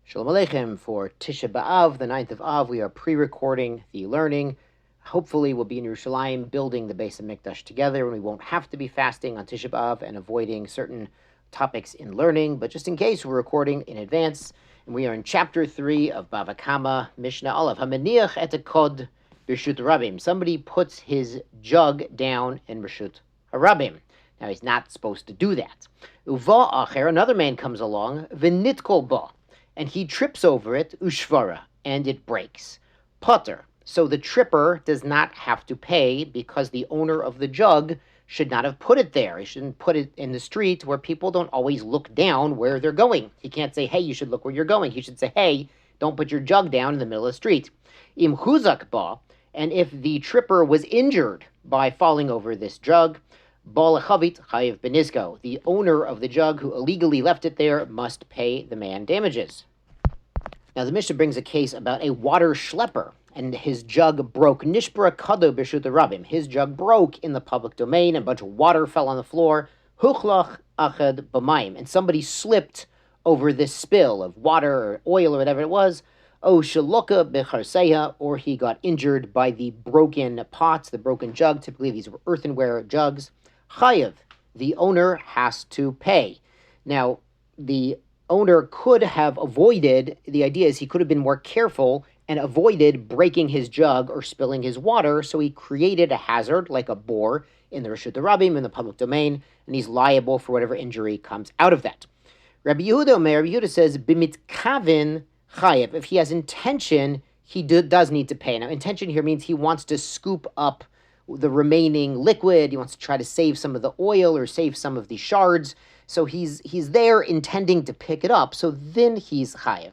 Shalom Aleichem. For Tisha B'Av, the 9th of Av, we are pre-recording the learning. Hopefully we'll be in Yerushalayim building the Beis HaMikdash together, and we won't have to be fasting on Tisha B'Av and avoiding certain topics in learning. But just in case, we're recording in advance, and we are in Chapter 3 of Bava Kama, Mishnah Aleph. Hamaniach et kod b'rshut Rabim. Somebody puts his jug down in Reshut Harabim. Now, he's not supposed to do that. Uva acher, another man comes along, v'nitkol ba, and he trips over it, ushvara, and it breaks. Potter. So the tripper does not have to pay because the owner of the jug should not have put it there. He shouldn't put it in the street where people don't always look down where they're going. He can't say, hey, you should look where you're going. He should say, hey, don't put your jug down in the middle of the street. Im huzak ba, and if the tripper was injured by falling over this jug, ba lechavit chayiv benizko. The owner of the jug who illegally left it there must pay the man damages. Now, the Mishnah brings a case about a water schlepper, and his jug broke. Nishbra kado b'rshut Rabim. His jug broke in the public domain, and a bunch of water fell on the floor. Huchlach achad b'mayim, and somebody slipped over this spill of water or oil or whatever it was. O shaloka b'charseya, or he got injured by the broken pots, the broken jug. Typically, these were earthenware jugs. Chayiv, the owner has to pay. Now, the owner could have avoided, the idea is he could have been more careful and avoided breaking his jug or spilling his water, so he created a hazard, like a bore, in the Reshut Rabim, in the public domain, and he's liable for whatever injury comes out of that. Rabbi Yehuda says, Bimit kavin chayev. If he has intention, he does need to pay. Now, intention here means he wants to scoop up the remaining liquid, he wants to try to save some of the oil or save some of the shards. So he's there intending to pick it up. So then he's chayev.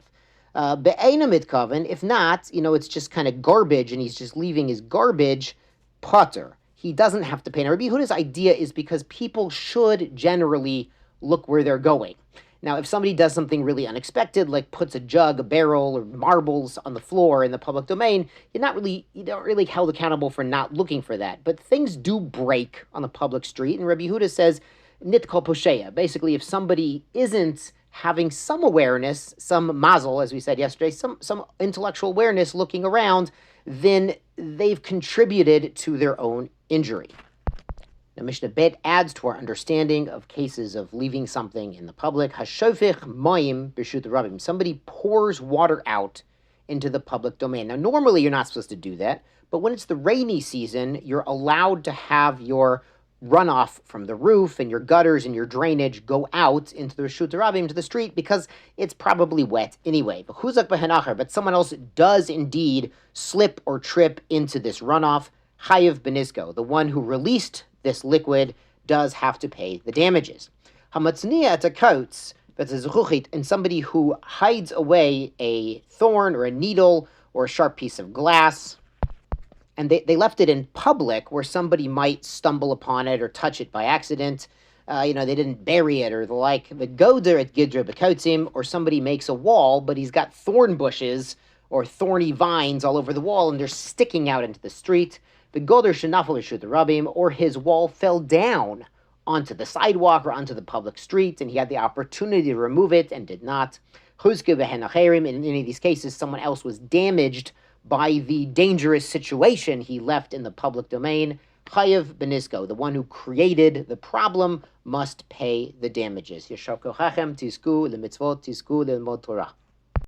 Be'ena mitkaven. If not, it's just kind of garbage, and he's just leaving his garbage. Potter. He doesn't have to pay. Now, Rabbi Yehuda's idea is because people should generally look where they're going. Now, if somebody does something really unexpected, like puts a jug, a barrel, or marbles on the floor in the public domain, you don't really held accountable for not looking for that. But things do break on the public street, and Rabbi Yehuda says, nitkol posheya. Basically, if somebody isn't having some awareness, some mazel, as we said yesterday, some intellectual awareness looking around, then they've contributed to their own injury. Now, Mishnah Bet adds to our understanding of cases of leaving something in the public. Hashofich mayim b'rshut Rabim. Somebody pours water out into the public domain. Now, normally you're not supposed to do that, but when it's the rainy season, you're allowed to have your runoff from the roof and your gutters and your drainage go out into the Reshut Rabim, to the street, because it's probably wet anyway. But someone else does indeed slip or trip into this runoff. Chayiv benizko, the one who released this liquid, does have to pay the damages. Hamatzniya takots, and somebody who hides away a thorn or a needle or a sharp piece of glass, and they left it in public where somebody might stumble upon it or touch it by accident. They didn't bury it or the like. The goder at gidra bekotzim, or somebody makes a wall, but he's got thorn bushes or thorny vines all over the wall, and they're sticking out into the street. The goder shenafel reshut Rabim, or his wall fell down onto the sidewalk or onto the public street, and he had the opportunity to remove it and did not. Chuzke v'hen acherim. In any of these cases, someone else was damaged by the dangerous situation he left in the public domain. Chayev benizko, the one who created the problem, must pay the damages. Yeshar kochachem tizku lemitzvot tizku lelmod Torah.